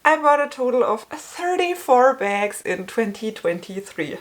I bought a total of 34 bags in 2023.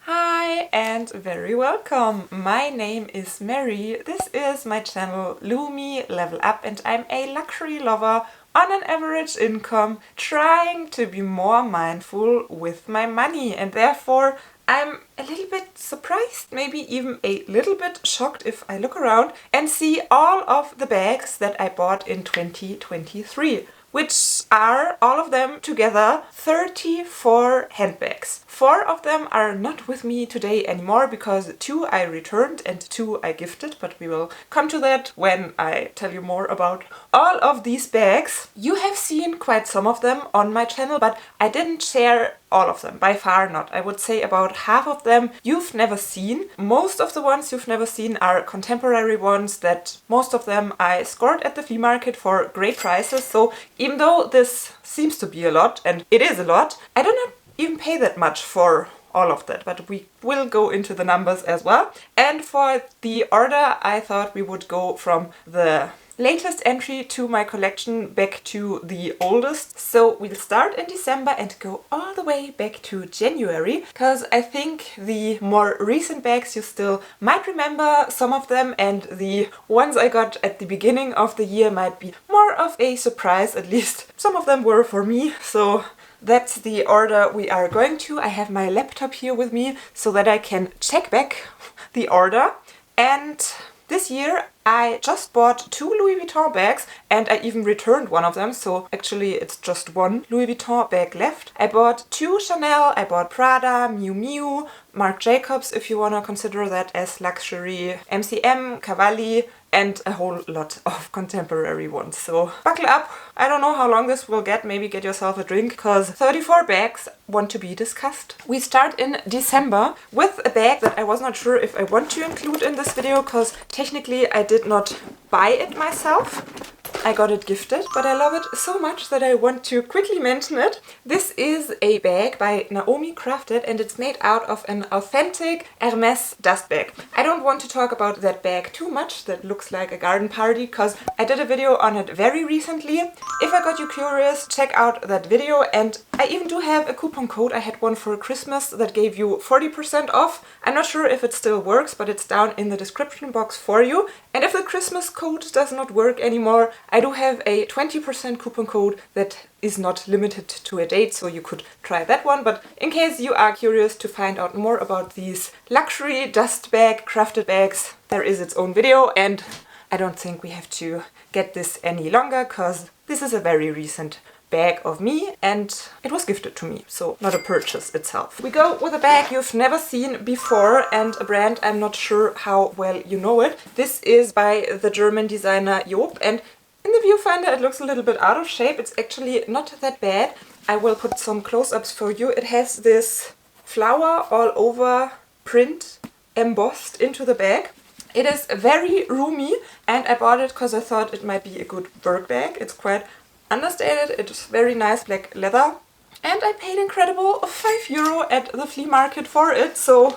Hi and very welcome! My name is Mary, this is my channel Lumi Level Up and I'm a luxury lover on an average income trying to be more mindful with my money, and therefore I'm a little bit surprised, maybe even a little bit shocked if I look around and see all of the bags that I bought in 2023. Which are, all of them together, 34 handbags. 4 of them are not with me today anymore because 2 I returned and 2 I gifted, but we will come to that when I tell you more about all of these bags. You have seen quite some of them on my channel, but I didn't share all of them, by far not. I would say about half of them you've never seen. Most of the ones you've never seen are contemporary ones that most of them I scored at the flea market for great prices. So even though this seems to be a lot, and it is a lot, I do not even pay that much for all of that, but we will go into the numbers as well. And for the order, I thought we would go from the latest entry to my collection back to the oldest. So we'll start in December and go all the way back to January, because I think the more recent bags you still might remember some of them, and the ones I got at the beginning of the year might be more of a surprise, at least some of them were for me. So that's the order we are going to. I have my laptop here with me so that I can check back the order. And this year I just bought 2 Louis Vuitton bags and I even returned one of them, so actually it's just 1 Louis Vuitton bag left. I bought 2 Chanel, I bought Prada, Miu Miu, Marc Jacobs if you want to consider that as luxury, MCM, Cavalli, and a whole lot of contemporary ones. So buckle up. I don't know how long this will get, maybe get yourself a drink, because 34 bags want to be discussed. We start in December with a bag that I was not sure if I want to include in this video, because technically I did not buy it myself. I got it gifted, but I love it so much that I want to quickly mention it. This is a bag by NaomiCrafted and it's made out of an authentic Hermes dust bag. I don't want to talk about that bag too much, that looks like a garden party, because I did a video on it very recently. If I got you curious, check out that video, and I even do have a coupon code. I had one for Christmas that gave you 40% off. I'm not sure if it still works, but it's down in the description box for you. And if the Christmas code does not work anymore, I do have a 20% coupon code that is not limited to a date, so you could try that one. But in case you are curious to find out more about these luxury dust bag crafted bags, there is its own video, and I don't think we have to get this any longer because this is a very recent bag of me and it was gifted to me, so not a purchase itself. We go with a bag you've never seen before and a brand I'm not sure how well you know it. This is by the German designer Job, and in the viewfinder it looks a little bit out of shape. It's actually not that bad. I will put some close-ups for you. It has this flower all over print embossed into the bag. It is very roomy and I bought it because I thought it might be a good work bag. It's quite understated, it's very nice black leather, and I paid incredible €5 at the flea market for it, so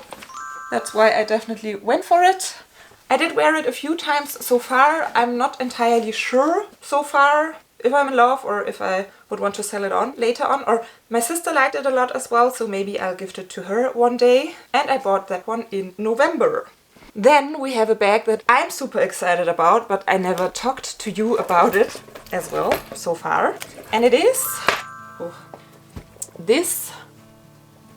that's why I definitely went for it. I did wear it a few times so far. I'm not entirely sure so far if I'm in love or if I would want to sell it on later on, or my sister liked it a lot as well, so maybe I'll gift it to her one day, and I bought that one in November. Then we have a bag that I'm super excited about, but I never talked to you about it as well so far. And it is this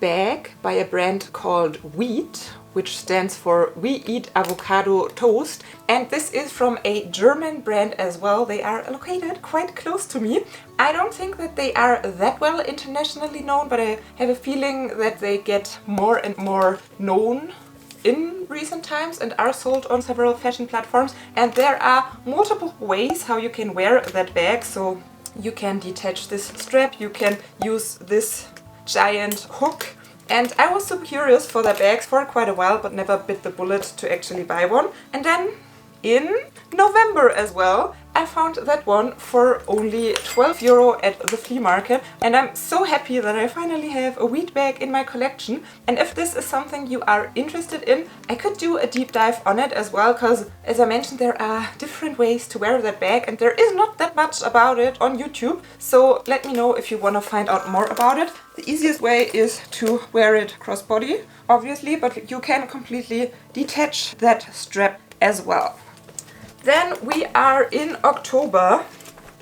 bag by a brand called Wheat, which stands for We Eat Avocado Toast. And this is from a German brand as well. They are located quite close to me. I don't think that they are that well internationally known, but I have a feeling that they get more and more known in recent times and are sold on several fashion platforms, and there are multiple ways how you can wear that bag. So you can detach this strap, you can use this giant hook, and I was super curious for their bags for quite a while but never bit the bullet to actually buy one. And then in November as well I found that one for only 12 euro at the flea market, and I'm so happy that I finally have a weed bag in my collection. And if this is something you are interested in, I could do a deep dive on it as well, because as I mentioned, there are different ways to wear that bag and there is not that much about it on YouTube. So let me know if you want to find out more about it. The easiest way is to wear it crossbody, obviously, but you can completely detach that strap as well. Then we are in October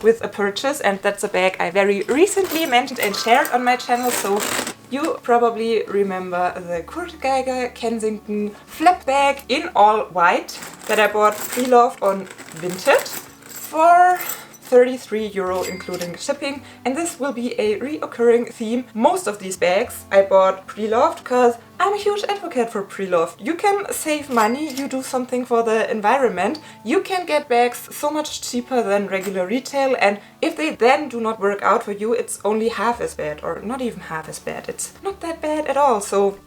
with a purchase, and that's a bag I very recently mentioned and shared on my channel, so you probably remember the Kurt Geiger Kensington flap bag in all white that I bought pre-loved on Vinted for 33 euro including shipping, and this will be a reoccurring theme. Most of these bags I bought pre-loved because I'm a huge advocate for pre-loved. You can save money, you do something for the environment, you can get bags so much cheaper than regular retail, and if they then do not work out for you, it's only half as bad, or not even half as bad. It's not that bad at all. So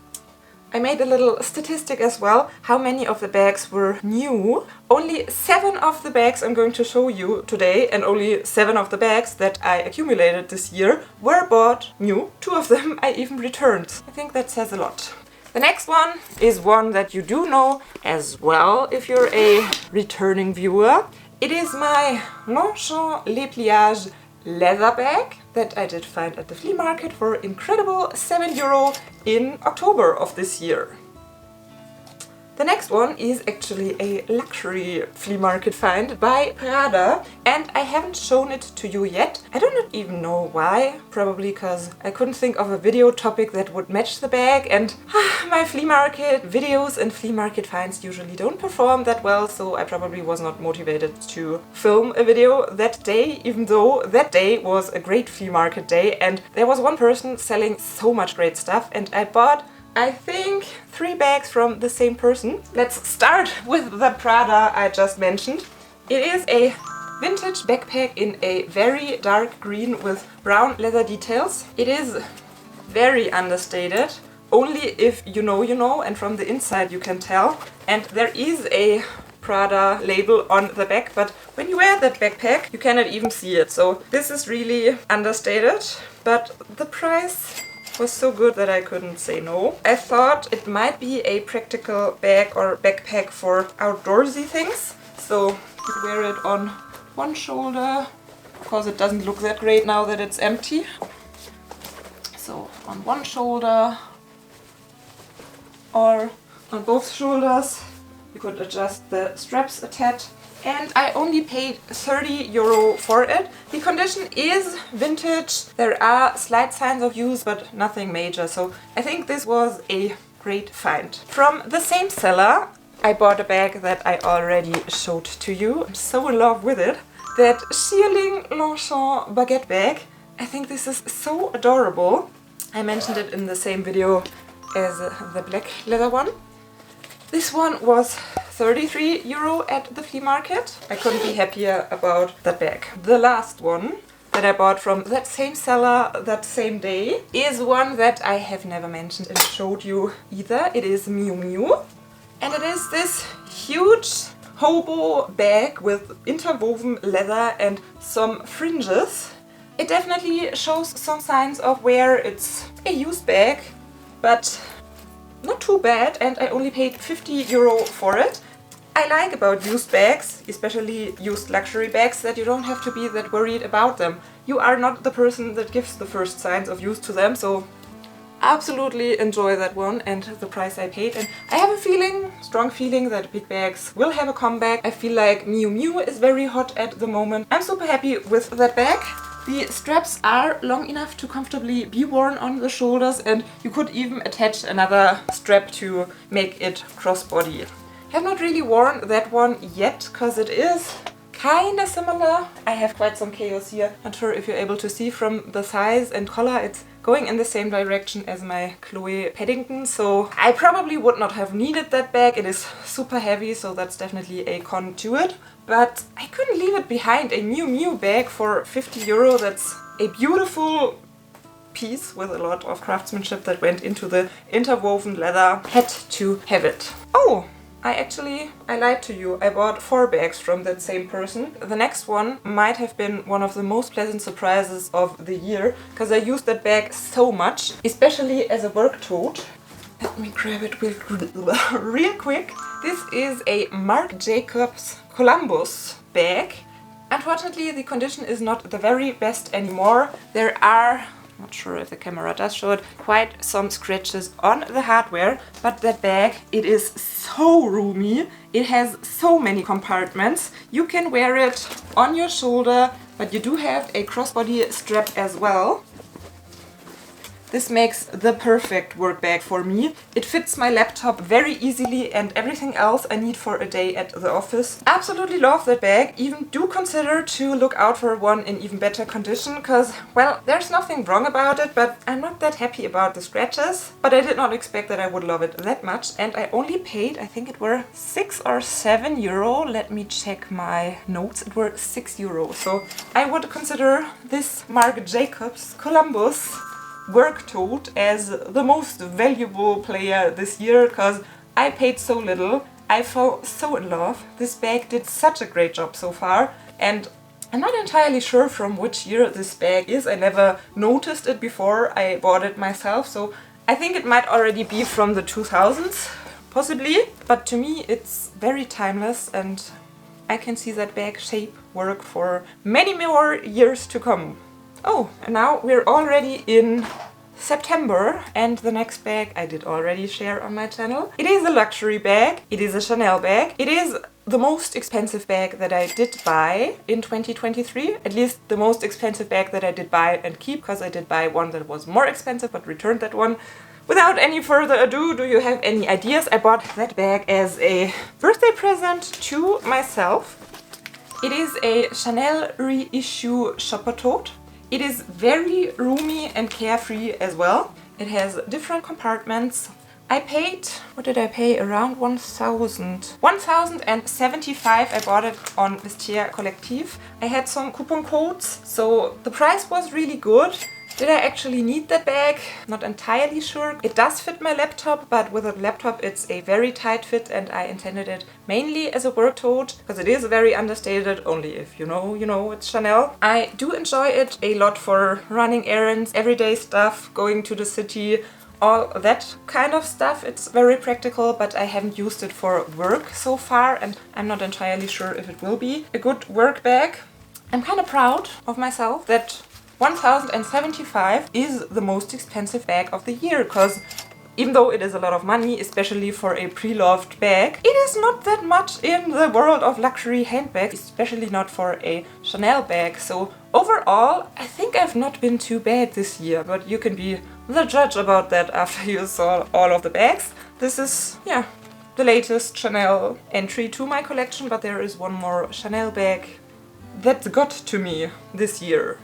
I made a little statistic as well, how many of the bags were new. Only 7 of the bags I'm going to show you today, and only 7 of the bags that I accumulated this year were bought new. 2 of them I even returned. I think that says a lot. The next one is one that you do know as well if you're a returning viewer. It is my Longchamp Les Pliages leather bag that I did find at the flea market for incredible 7 euro in October of this year. The next one is actually a luxury flea market find by Prada, and I haven't shown it to you yet. I do not even know why, probably because I couldn't think of a video topic that would match the bag, and my flea market videos and flea market finds usually don't perform that well, so I probably was not motivated to film a video that day, even though that day was a great flea market day and there was one person selling so much great stuff, and I bought, I think, 3 bags from the same person. Let's start with the Prada I just mentioned. It is a vintage backpack in a very dark green with brown leather details. It is very understated. Only if you know, and from the inside you can tell. And there is a Prada label on the back, but when you wear that backpack you cannot even see it. So this is really understated, but the price was so good that I couldn't say no. I thought it might be a practical bag or backpack for outdoorsy things. So you could wear it on one shoulder. Of course it doesn't look that great now that it's empty. So on one shoulder or on both shoulders. You could adjust the straps a tad. And I only paid 30 euro for it. The condition is vintage. There are slight signs of use, but nothing major. So I think this was a great find. From the same seller, I bought a bag that I already showed to you. I'm so in love with it. That Shearling Longchamp baguette bag. I think this is so adorable. I mentioned it in the same video as the black leather one. This one was 33 euro at the flea market. I couldn't be happier about that bag. The last one that I bought from that same seller that same day is one that I have never mentioned and showed you either. It is Miu Miu, and it is this huge hobo bag with interwoven leather and some fringes. It definitely shows some signs of wear. It's a used bag, but not too bad, and I only paid 50 euro for it. I like about used bags, especially used luxury bags, that you don't have to be that worried about them. You are not the person that gives the first signs of use to them, so absolutely enjoy that one and the price I paid. And I have a feeling, strong feeling, that big bags will have a comeback. I feel like Miu Miu is very hot at the moment. I'm super happy with that bag. The straps are long enough to comfortably be worn on the shoulders, and you could even attach another strap to make it crossbody. I have not really worn that one yet, because it is kinda similar. I have quite some chaos here. Not sure if you're able to see from the size and color. It's going in the same direction as my Chloe Paddington, so I probably would not have needed that bag. It is super heavy, so that's definitely a con to it. But I couldn't leave it behind. A Miu Miu bag for 50 euro, that's a beautiful piece with a lot of craftsmanship that went into the interwoven leather. Had to have it. Oh, I lied to you. I bought 4 bags from that same person. The next one might have been one of the most pleasant surprises of the year, because I used that bag so much, especially as a work tote. Let me grab it real quick. This is a Marc Jacobs Columbus bag. Unfortunately, the condition is not the very best anymore. There are, not sure if the camera does show it, quite some scratches on the hardware, but that bag, it is so roomy. It has so many compartments. You can wear it on your shoulder, but you do have a crossbody strap as well. This makes the perfect work bag for me. It fits my laptop very easily and everything else I need for a day at the office. Absolutely love that bag. Even do consider to look out for one in even better condition, because, well, there's nothing wrong about it, but I'm not that happy about the scratches. But I did not expect that I would love it that much, and I only paid, I think it were 6 or 7 euro. Let me check my notes. It were 6 euro. So I would consider this Marc Jacobs Columbus work tote as the most valuable player this year, because I paid so little. I fell so in love. This bag did such a great job so far, and I'm not entirely sure from which year this bag is. I never noticed it before I bought it myself, so I think it might already be from the 2000s, possibly. But to me it's very timeless, and I can see that bag shape work for many more years to come. Oh, and now we're already in September, and the next bag I did already share on my channel. It is a luxury bag. It is a Chanel bag. It is the most expensive bag that I did buy in 2023. At least the most expensive bag that I did buy and keep, because I did buy one that was more expensive but returned that one. Without any further ado, do you have any ideas? I bought that bag as a birthday present to myself. It is a Chanel reissue shopper tote. It is very roomy and carefree as well. It has different compartments. I paid, what did I pay? Around 1,075. I bought it on Vestiaire Collective. I had some coupon codes, so the price was really good. Did I actually need that bag? Not entirely sure. It does fit my laptop, but with a laptop it's a very tight fit, and I intended it mainly as a work tote, because it is very understated. Only if you know it's Chanel. I do enjoy it a lot for running errands, everyday stuff, going to the city, all that kind of stuff. It's very practical, but I haven't used it for work so far, and I'm not entirely sure if it will be a good work bag. I'm kind of proud of myself that 1,075 is the most expensive bag of the year, because even though it is a lot of money, especially for a pre-loved bag, it is not that much in the world of luxury handbags, especially not for a Chanel bag. So overall, I think I've not been too bad this year, but you can be the judge about that after you saw all of the bags. This is, yeah, the latest Chanel entry to my collection, but there is one more Chanel bag that got to me this year.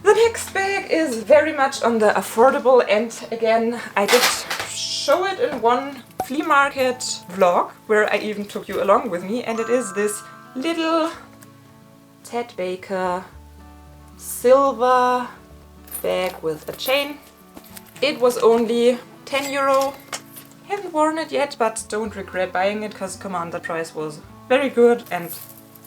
The next bag is very much on the affordable end again. I did show it in one flea market vlog, where I even took you along with me, and it is this little Ted Baker silver bag with a chain. It was only 10 euro. Haven't worn it yet, but don't regret buying it, because come on, the price was very good, and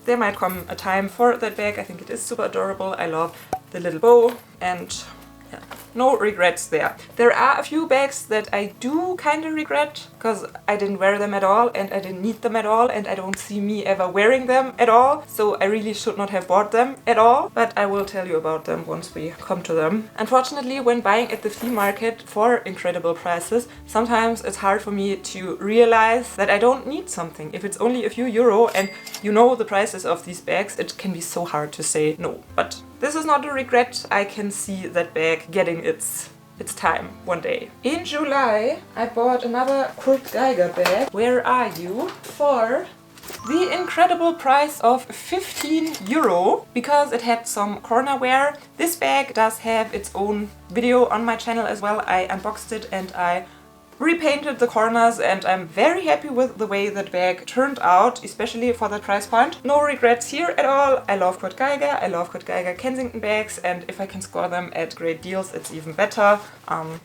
there might come a time for that bag. I think it is super adorable. I love the little bow, and yeah, no regrets there. There are a few bags that I do kind of regret, because I didn't wear them at all, and I didn't need them at all, and I don't see me ever wearing them at all, so I really should not have bought them at all, but I will tell you about them once we come to them. Unfortunately, when buying at the flea market for incredible prices, sometimes it's hard for me to realize that I don't need something. If it's only a few euro and you know the prices of these bags, it can be so hard to say no. But this is not a regret. I can see that bag getting its time one day. In July, I bought another Kurt Geiger bag. Where are you? For the incredible price of 15 euro, because it had some corner wear. This bag does have its own video on my channel as well. I unboxed it and I repainted the corners, and I'm very happy with the way that bag turned out, especially for the price point. No regrets here at all. I love Kurt Geiger, I love Kurt Geiger Kensington bags, and if I can score them at great deals, it's even better.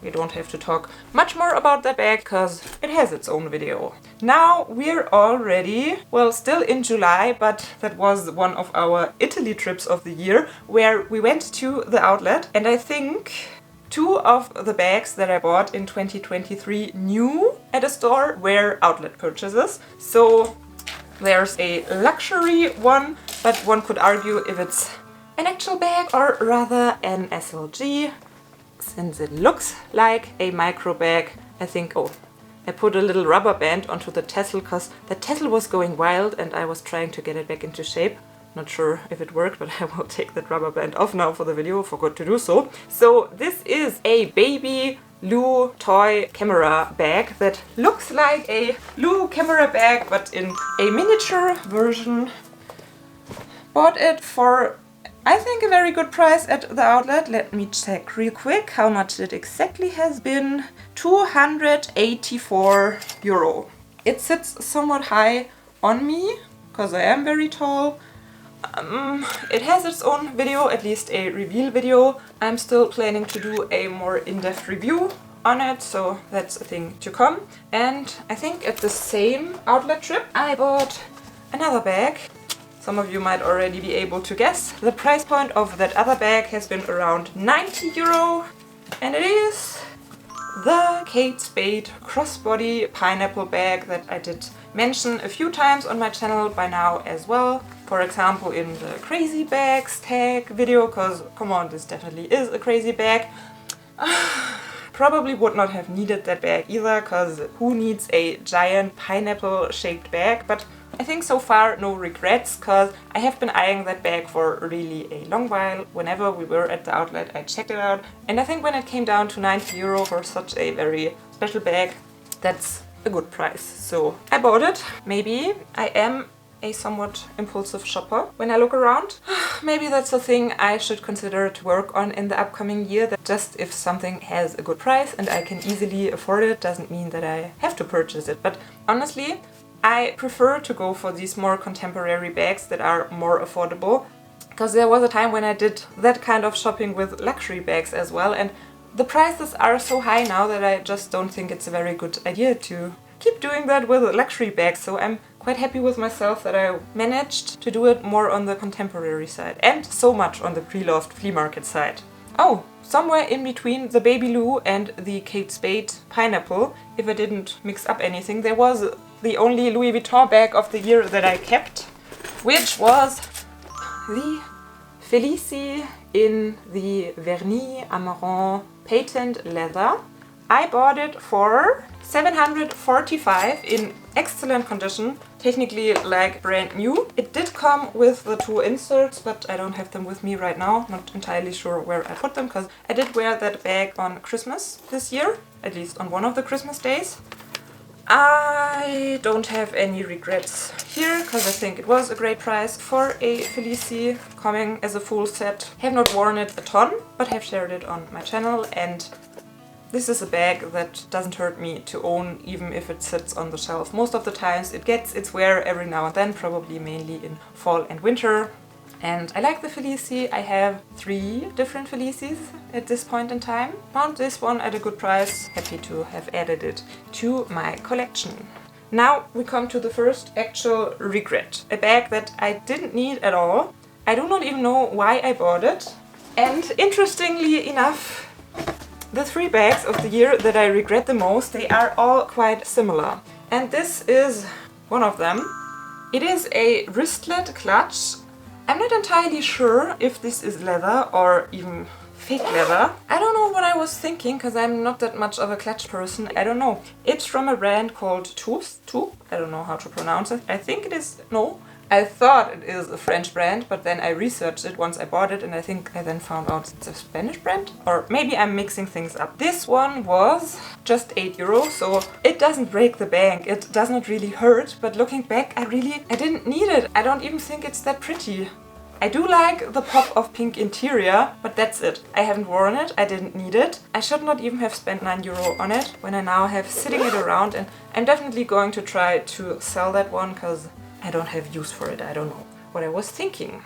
We don't have to talk much more about that bag because it has its own video. Now we're already, well, still in July, but that was one of our Italy trips of the year where we went to the outlet, and I think 2 of the bags that I bought in 2023 new at a store were outlet purchases. So there's a luxury one, but one could argue if it's an actual bag or rather an SLG, since it looks like a micro bag. I think, oh, I put a little rubber band onto the tassel because the tassel was going wild and I was trying to get it back into shape. Not sure if it worked, but I will take that rubber band off now for the video, forgot to do so. So this is a baby Lou toy camera bag that looks like a Lou camera bag but in a miniature version. Bought it for, I think, a very good price at the outlet. Let me check real quick how much it exactly has been. 284 euro. It sits somewhat high on me because I am very tall. It has its own video, at least a reveal video. I'm still planning to do a more in-depth review on it, so that's a thing to come. And I think at the same outlet trip I bought another bag. Some of you might already be able to guess. The price point of that other bag has been around 90 euro, and it is the Kate Spade crossbody pineapple bag that I did mention a few times on my channel by now as well. For example, in the crazy bags tag video, because come on, this definitely is a crazy bag. Probably would not have needed that bag either, because who needs a giant pineapple shaped bag? But I think so far no regrets, because I have been eyeing that bag for really a long while. Whenever we were at the outlet I checked it out, and I think when it came down to 90 euro for such a very special bag, that's a good price. So I bought it. Maybe I am a somewhat impulsive shopper when I look around. Maybe that's a thing I should consider to work on in the upcoming year, that just if something has a good price and I can easily afford it, doesn't mean that I have to purchase it. But honestly, I prefer to go for these more contemporary bags that are more affordable, because there was a time when I did that kind of shopping with luxury bags as well, and the prices are so high now that I just don't think it's a very good idea to keep doing that with luxury bags. So I'm quite happy with myself that I managed to do it more on the contemporary side and so much on the preloved flea market side. Oh, somewhere in between the Baby Lou and the Kate Spade pineapple, if I didn't mix up anything, there was the only Louis Vuitton bag of the year that I kept, which was the Felicie in the Vernis Amaranth patent leather. I bought it for 745 in excellent condition, technically like brand new. It did come with the 2 inserts, but I don't have them with me right now. Not entirely sure where I put them, because I did wear that bag on Christmas this year, at least on one of the Christmas days. I don't have any regrets here, because I think it was a great price for a Felicie coming as a full set. Have not worn it a ton, but have shared it on my channel, and this is a bag that doesn't hurt me to own, even if it sits on the shelf. Most of the times it gets its wear every now and then, probably mainly in fall and winter. And I like the Felicie. I have 3 different Felicies at this point in time. Found this one at a good price. Happy to have added it to my collection. Now we come to the first actual regret. A bag that I didn't need at all. I do not even know why I bought it. And interestingly enough, the 3 bags of the year that I regret the most, they are all quite similar. And this is one of them. It is a wristlet clutch. I'm not entirely sure if this is leather or even fake leather. I don't know what I was thinking, because I'm not that much of a clutch person. I don't know. It's from a brand called Tooth. I don't know how to pronounce it. I think it is, no. I thought it is a French brand, but then I researched it once I bought it, and I think I then found out it's a Spanish brand. Or maybe I'm mixing things up. This one was just 8 euros, so it doesn't break the bank. It does not really hurt, but looking back, I didn't need it. I don't even think it's that pretty. I do like the pop of pink interior, but that's it. I haven't worn it, I didn't need it. I should not even have spent €9 on it when I now have sitting it around, and I'm definitely going to try to sell that one because I don't have use for it. I don't know what I was thinking.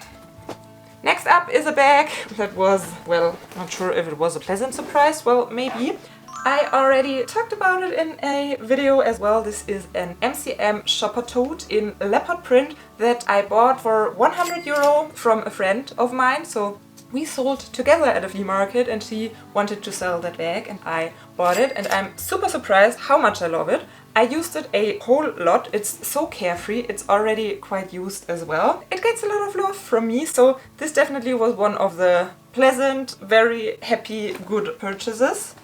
Next up is a bag that was, well, not sure if it was a pleasant surprise, well, maybe. I already talked about it in a video as well. This is an MCM shopper tote in leopard print that I bought for €100 from a friend of mine. So we sold together at a flea market and she wanted to sell that bag and I bought it, and I'm super surprised how much I love it. I used it a whole lot. It's so carefree. It's already quite used as well. It gets a lot of love from me, so this definitely was one of the pleasant, very happy, good purchases.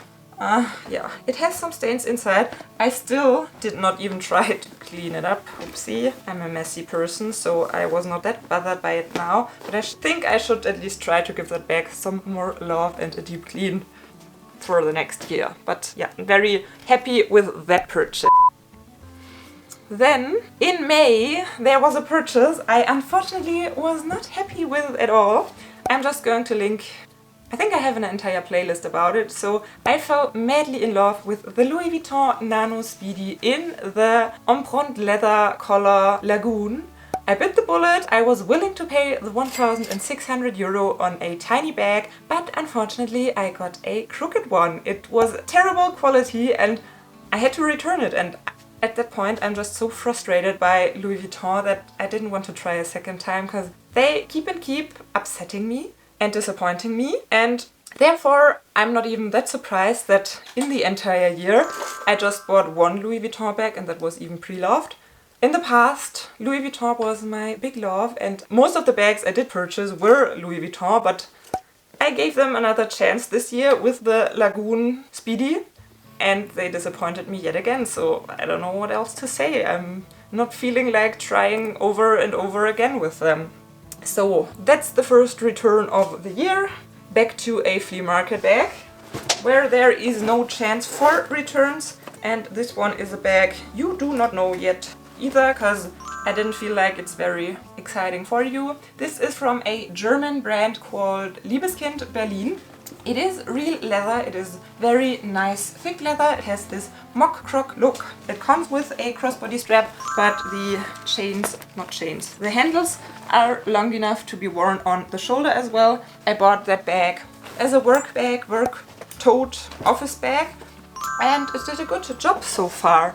Yeah, it has some stains inside. I still did not even try to clean it up. Oopsie, I'm a messy person, so I was not that bothered by it now. But I think I should at least try to give that bag some more love and a deep clean for the next year. But yeah, I'm very happy with that purchase. Then, in May, there was a purchase I unfortunately was not happy with at all. I'm just going to link, I think I have an entire playlist about it. So I fell madly in love with the Louis Vuitton Nano Speedy in the Empreinte leather color Lagoon. I bit the bullet. I was willing to pay the €1,600 on a tiny bag, but unfortunately I got a crooked one. It was terrible quality and I had to return it, and at that point I'm just so frustrated by Louis Vuitton that I didn't want to try a second time because they keep upsetting me and disappointing me, and therefore I'm not even that surprised that in the entire year I just bought one Louis Vuitton bag, and that was even pre-loved. In the past, Louis Vuitton was my big love, and most of the bags I did purchase were Louis Vuitton, but I gave them another chance this year with the Lagoon Speedy, and they disappointed me yet again, so I don't know what else to say. I'm not feeling like trying over and over again with them. So that's the first return of the year. Back to a flea market bag, where there is no chance for returns, and this one is a bag you do not know yet either, because I didn't feel like it's very exciting for you. This is from a German brand called Liebeskind Berlin. It is real leather, it is very nice thick leather, it has this mock croc look. It comes with a crossbody strap, but the the handles are long enough to be worn on the shoulder as well. I bought that bag as a work bag, work tote, office bag, and it did a good job so far.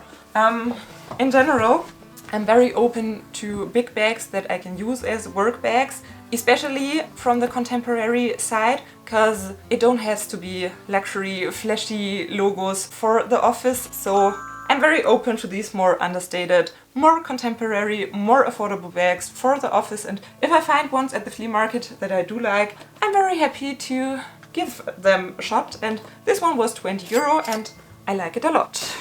In general, I'm very open to big bags that I can use as work bags, especially from the contemporary side, because it don't have to be luxury, flashy logos for the office. So I'm very open to these more understated, more contemporary, more affordable bags for the office, and if I find ones at the flea market that I do like, I'm very happy to give them a shot, and this one was €20 and I like it a lot.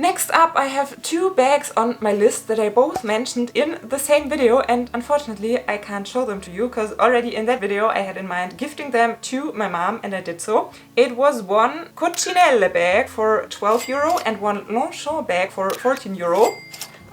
Next up, I have two bags on my list that I both mentioned in the same video, and unfortunately I can't show them to you because already in that video I had in mind gifting them to my mom, and I did so. It was one Coccinelle bag for €12 and one Longchamp bag for €14.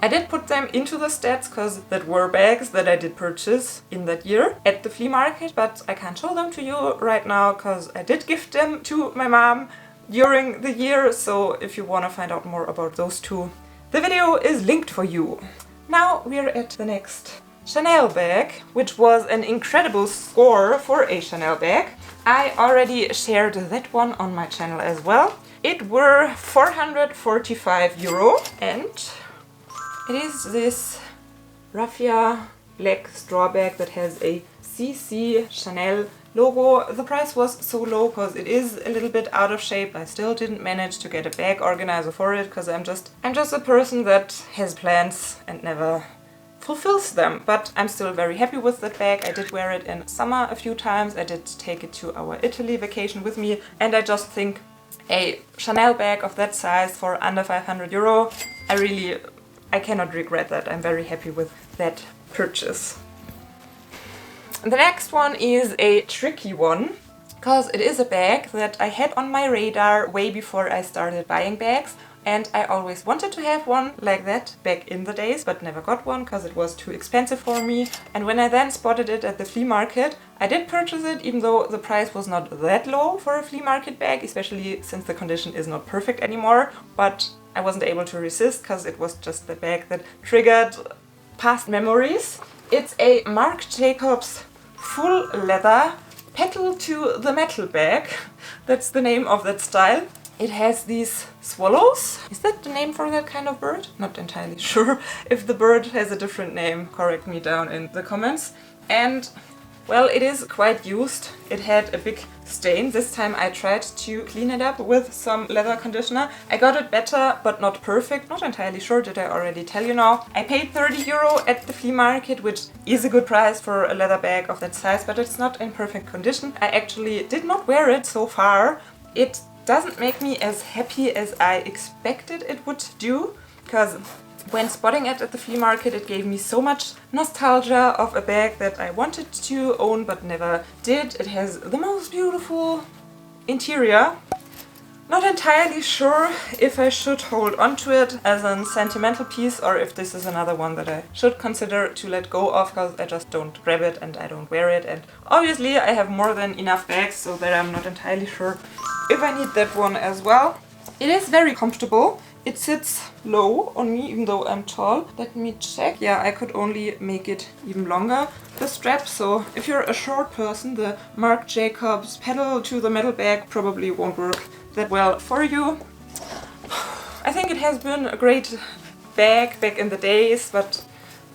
I did put them into the stats because that were bags that I did purchase in that year at the flea market, but I can't show them to you right now because I did gift them to my mom during the year, so if you want to find out more about those two, the video is linked for you. Now we're at the next Chanel bag, which was an incredible score for a Chanel bag. I already shared that one on my channel as well. It were €445 and it is this raffia black straw bag that has a CC Chanel logo. The price was so low because it is a little bit out of shape. I still didn't manage to get a bag organizer for it because I'm just a person that has plans and never fulfills them. But I'm still very happy with that bag. I did wear it in summer a few times. I did take it to our Italy vacation with me, and I just think a Chanel bag of that size for under €500, I cannot regret that. I'm very happy with that purchase. The next one is a tricky one, because it is a bag that I had on my radar way before I started buying bags. and I always wanted to have one like that back in the days, but never got one because it was too expensive for me. And when I then spotted it at the flea market, I did purchase it, even though the price was not that low for a flea market bag, especially since the condition is not perfect anymore. But I wasn't able to resist because it was just the bag that triggered past memories. It's a Marc Jacobs full leather petal to the metal bag. That's the name of that style. It has these swallows. Is that the name for that kind of bird? Not entirely sure. If the bird has a different name, correct me down in the comments. And well, it is quite used. It had a big stain. This time I tried to clean it up with some leather conditioner. I got it better, but not perfect. Not entirely sure, did I already tell you now? I paid 30 euro at the flea market, which is a good price for a leather bag of that size, but it's not in perfect condition. I actually did not wear it so far. It doesn't make me as happy as I expected it would do, because when spotting it at the flea market, it gave me so much nostalgia of a bag that I wanted to own but never did. It has the most beautiful interior. Not entirely sure if I should hold on to it as a sentimental piece or if this is another one that I should consider to let go of, because I just don't grab it and I don't wear it. And obviously I have more than enough bags, so that I'm not entirely sure if I need that one as well. It is very comfortable. It sits low on me, even though I'm tall. Let me check. Yeah, I could only make it even longer, the strap. So if you're a short person, the Marc Jacobs pedal to the metal bag probably won't work that well for you. I think it has been a great bag back in the days, but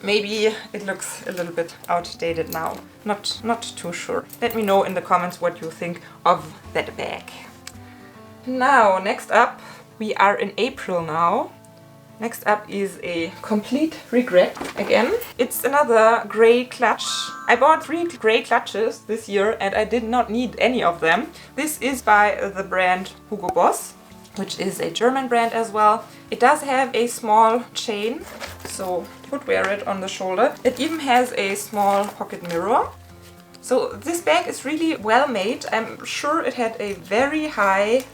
maybe it looks a little bit outdated now. Not too sure. Let me know in the comments what you think of that bag. Now, next up, we are in April now. Next up is a complete regret again. It's another grey clutch. I bought 3 grey clutches this year and I did not need any of them. This is by the brand Hugo Boss, which is a German brand as well. It does have a small chain, so you could wear it on the shoulder. It even has a small pocket mirror. So this bag is really well made. I'm sure it had a very high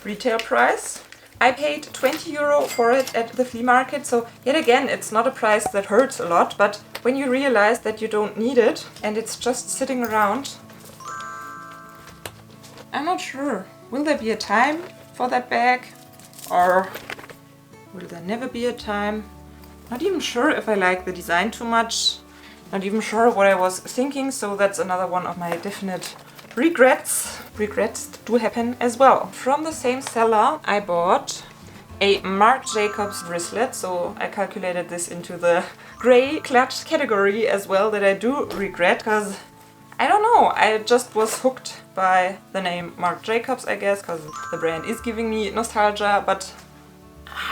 retail price. I paid 20 euro for it at the flea market, so yet again it's not a price that hurts a lot, but when you realize that you don't need it and it's just sitting around, I'm not sure. Will there be a time for that bag, or will there never be a time? Not even sure if I like the design too much. Not even sure what I was thinking, so that's another one of my definite regrets. Regrets do happen as well. From the same seller, I bought a Marc Jacobs wristlet, so I calculated this into the grey clutch category as well, that I do regret, because I don't know, I just was hooked by the name Marc Jacobs, I guess, because the brand is giving me nostalgia, but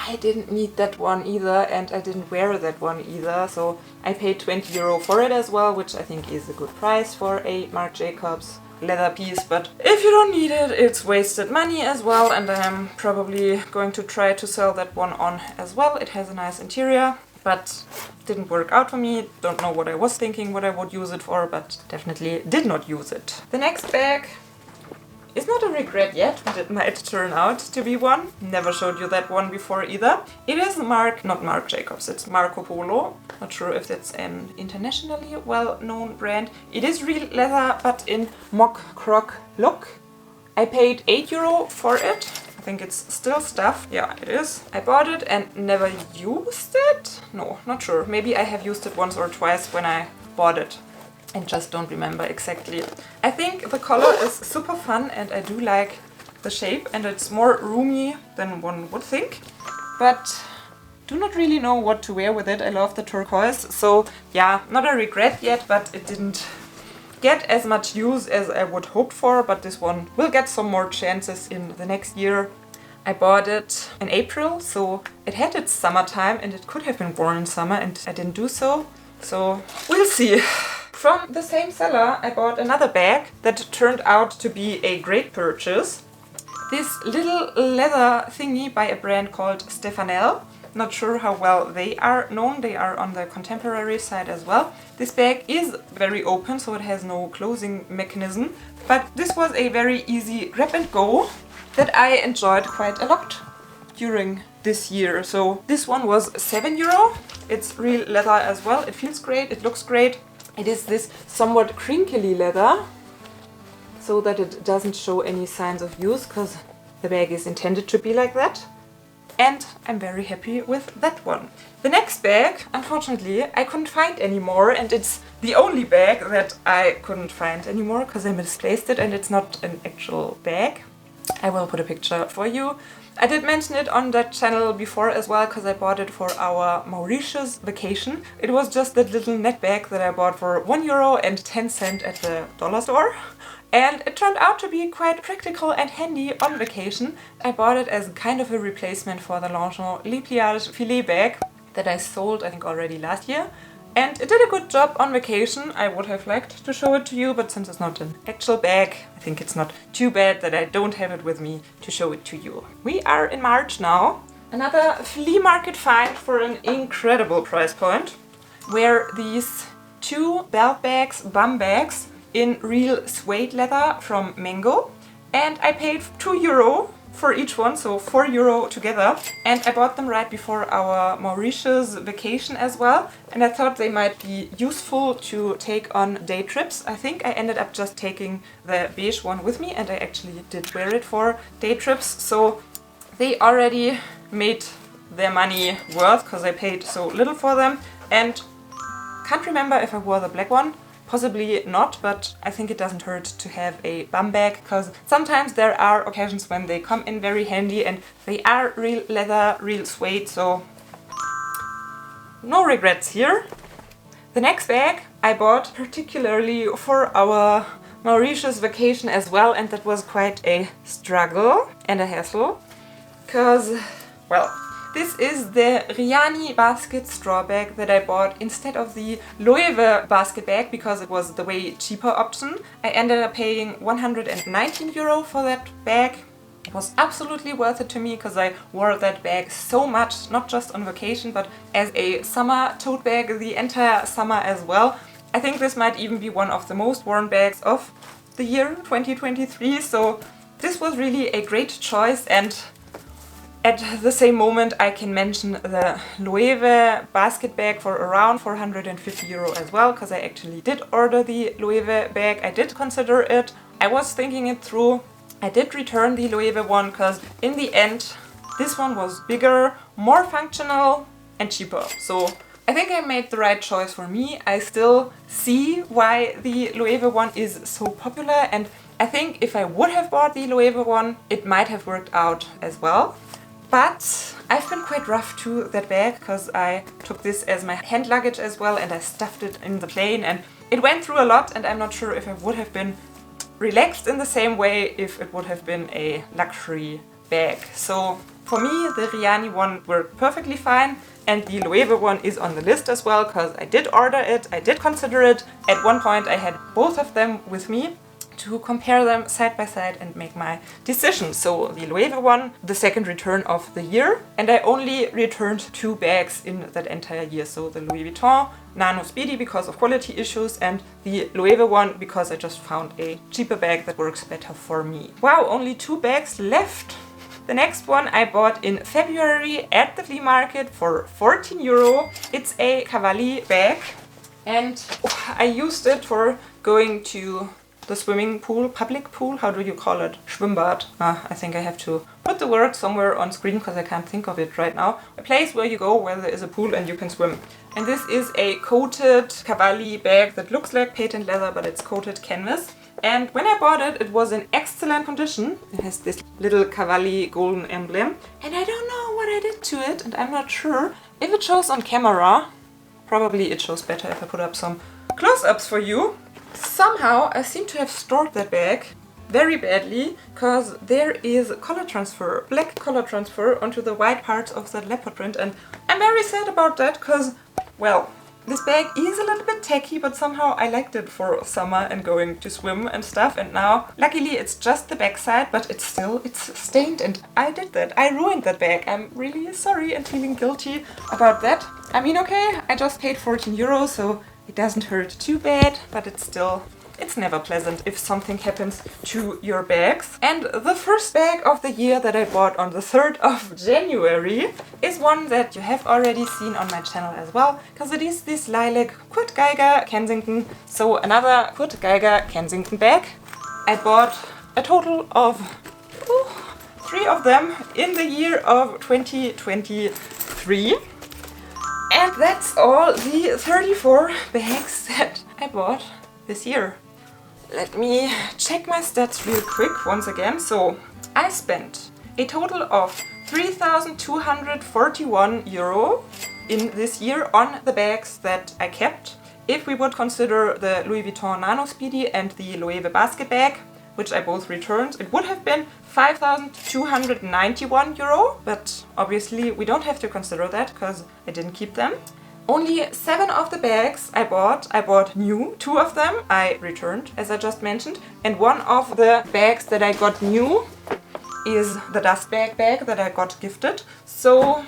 I didn't need that one either, and I didn't wear that one either, so I paid 20 euro for it as well, which I think is a good price for a Marc Jacobs leather piece. But if you don't need it, it's wasted money as well, and I'm probably going to try to sell that one on as well. It has a nice interior, but didn't work out for me. Don't know what I was thinking, what I would use it for, but definitely did not use it. The next bag is not a regret yet, but it might turn out to be one. Never showed you that one before either. It is not Marc Jacobs, it's Marco Polo. Not sure if that's an internationally well-known brand. It is real leather, but in mock croc look. I paid 8 euro for it. I think it's still stuff. Yeah, it is. I bought it and never used it. No, not sure. Maybe I have used it once or twice when I bought it and just don't remember exactly. I think the color is super fun and I do like the shape, and it's more roomy than one would think. But do not really know what to wear with it. I love the turquoise, so yeah, not a regret yet, but it didn't get as much use as I would hope for, but this one will get some more chances in the next year. I bought it in April, so it had its summertime and it could have been worn in summer, and I didn't do so. So we'll see. From the same seller, I bought another bag that turned out to be a great purchase. This little leather thingy by a brand called Stefanel. Not sure how well they are known. They are on the contemporary side as well. This bag is very open, so it has no closing mechanism. But this was a very easy grab and go that I enjoyed quite a lot during this year. So this one was €7. It's real leather as well. It feels great, it looks great. It is this somewhat crinkly leather, so that it doesn't show any signs of use, because the bag is intended to be like that. And I'm very happy with that one. The next bag, unfortunately, I couldn't find anymore, and it's the only bag that I couldn't find anymore because I misplaced it and it's not an actual bag. I will put a picture for you. I did mention it on that channel before as well because I bought it for our Mauritius vacation. It was just that little net bag that I bought for €1.10 at the dollar store. And it turned out to be quite practical and handy on vacation. I bought it as kind of a replacement for the Longchamp Le Pliage filet bag that I sold, I think, already last year. And it did a good job on vacation. I would have liked to show it to you, but since it's not an actual bag, I think it's not too bad that I don't have it with me to show it to you. We are in March now. Another flea market find for an incredible price point, where these two belt bags, bum bags, in real suede leather from Mango, and I paid €2 for each one, so €4 together, and I bought them right before our Mauritius vacation as well, and I thought they might be useful to take on day trips. I think I ended up just taking the beige one with me, and I actually did wear it for day trips, so they already made their money worth because I paid so little for them. And can't remember if I wore the black one. Possibly not, but I think it doesn't hurt to have a bum bag, because sometimes there are occasions when they come in very handy and they are real leather, real suede, so no regrets here. The next bag I bought particularly for our Mauritius vacation as well, and that was quite a struggle and a hassle, because, well, this is the Riani basket straw bag that I bought instead of the Loewe basket bag because it was the way cheaper option. I ended up paying €119 for that bag. It was absolutely worth it to me because I wore that bag so much, not just on vacation, but as a summer tote bag the entire summer as well. I think this might even be one of the most worn bags of the year 2023, so this was really a great choice. And at the same moment, I can mention the Loewe basket bag for around €450 as well, because I actually did order the Loewe bag. I did consider it. I was thinking it through. I did return the Loewe one because in the end, this one was bigger, more functional and cheaper. So I think I made the right choice for me. I still see why the Loewe one is so popular, and I think if I would have bought the Loewe one, it might have worked out as well. But I've been quite rough to that bag because I took this as my hand luggage as well, and I stuffed it in the plane, and it went through a lot, and I'm not sure if I would have been relaxed in the same way if it would have been a luxury bag. So for me, the Riani one worked perfectly fine, and the Loewe one is on the list as well because I did order it, I did consider it. At one point I had both of them with me to compare them side by side and make my decision. So the Loewe one, the second return of the year, and I only returned 2 bags in that entire year. So the Louis Vuitton Nano Speedy because of quality issues, and the Loewe one because I just found a cheaper bag that works better for me. Wow, only 2 bags left. The next one I bought in February at the flea market for €14. It's a Cavalli bag, and I used it for going to the swimming pool, public pool, how do you call it? Schwimmbad. I think I have to put the word somewhere on screen because I can't think of it right now. A place where you go where there is a pool and you can swim. And this is a coated Cavalli bag that looks like patent leather, but it's coated canvas. And when I bought it, it was in excellent condition. It has this little Cavalli golden emblem. And I don't know what I did to it, and I'm not sure if it shows on camera. Probably it shows better if I put up some close-ups for you. Somehow I seem to have stored that bag very badly because there is color transfer, black color transfer onto the white parts of that leopard print, and I'm very sad about that because, well, this bag is a little bit tacky, but somehow I liked it for summer and going to swim and stuff, and now luckily it's just the back side, but it's stained, and I did that. I ruined that bag. I'm really sorry and feeling guilty about that. I mean, okay, I just paid €14, so it doesn't hurt too bad, but it's still it's never pleasant if something happens to your bags. And the first bag of the year that I bought on the 3rd of January is one that you have already seen on my channel as well, because it is this lilac Kurt Geiger Kensington. So another Kurt Geiger Kensington bag. I bought a total of 3 of them in the year of 2023. And that's all the 34 bags that I bought this year. Let me check my stats real quick once again. So I spent a total of 3,241 euro in this year on the bags that I kept. If we would consider the Louis Vuitton Nano Speedy and the Loewe basket bag, which I both returned, it would have been 5,291 euro, but obviously we don't have to consider that because I didn't keep them. Only 7 of the bags I bought new. 2 of them I returned, as I just mentioned, and 1 of the bags that I got new is the Dustbag bag that I got gifted. So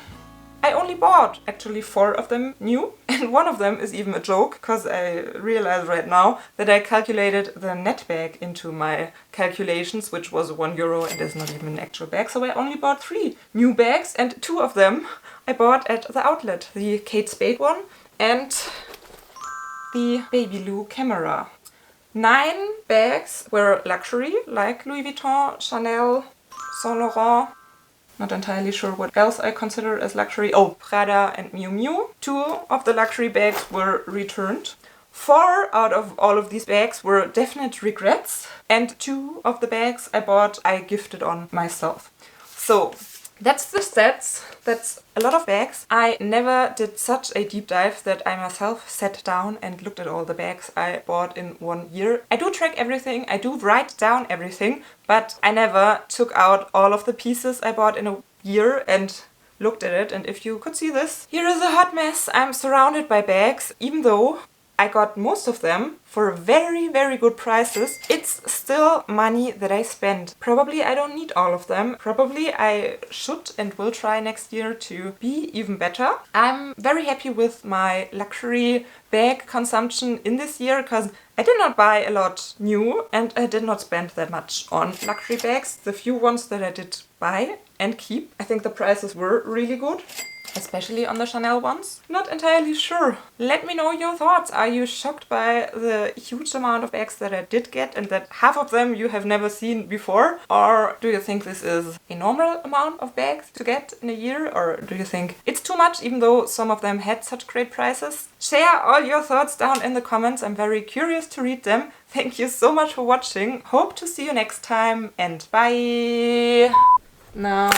I only bought actually 4 of them new, and 1 of them is even a joke, because I realize right now that I calculated the net bag into my calculations, which was 1 euro and is not even an actual bag. So I only bought 3 new bags, and 2 of them I bought at the outlet. The Kate Spade one and the Baby Lou camera. 9 bags were luxury, like Louis Vuitton, Chanel, Saint Laurent. Not entirely sure what else I consider as luxury. Oh, Prada and Miu Miu. 2 of the luxury bags were returned. 4 out of all of these bags were definite regrets. And 2 of the bags I bought, I gifted on myself. So that's the stats. That's a lot of bags. I never did such a deep dive that I myself sat down and looked at all the bags I bought in 1 year. I do track everything, I do write down everything, but I never took out all of the pieces I bought in a year and looked at it. And if you could see this, here is a hot mess. I'm surrounded by bags, even though I got most of them for very, very good prices. It's still money that I spend. Probably I don't need all of them. Probably I should and will try next year to be even better. I'm very happy with my luxury bag consumption in this year, because I did not buy a lot new and I did not spend that much on luxury bags. The few ones that I did buy and keep, I think the prices were really good. Especially on the Chanel ones. Not entirely sure. Let me know your thoughts. Are you shocked by the huge amount of bags that I did get and that half of them you have never seen before? Or do you think this is a normal amount of bags to get in a year? Or do you think it's too much, even though some of them had such great prices? Share all your thoughts down in the comments. I'm very curious to read them. Thank you so much for watching. Hope to see you next time, and bye! Now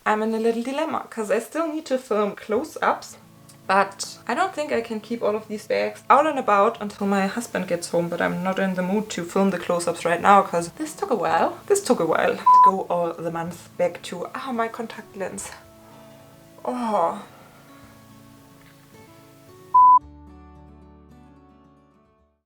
I'm in a little dilemma, because I still need to film close-ups, but I don't think I can keep all of these bags out and about until my husband gets home, but I'm not in the mood to film the close-ups right now, because this took a while. This took a while to go all the month back to, my contact lens. Oh.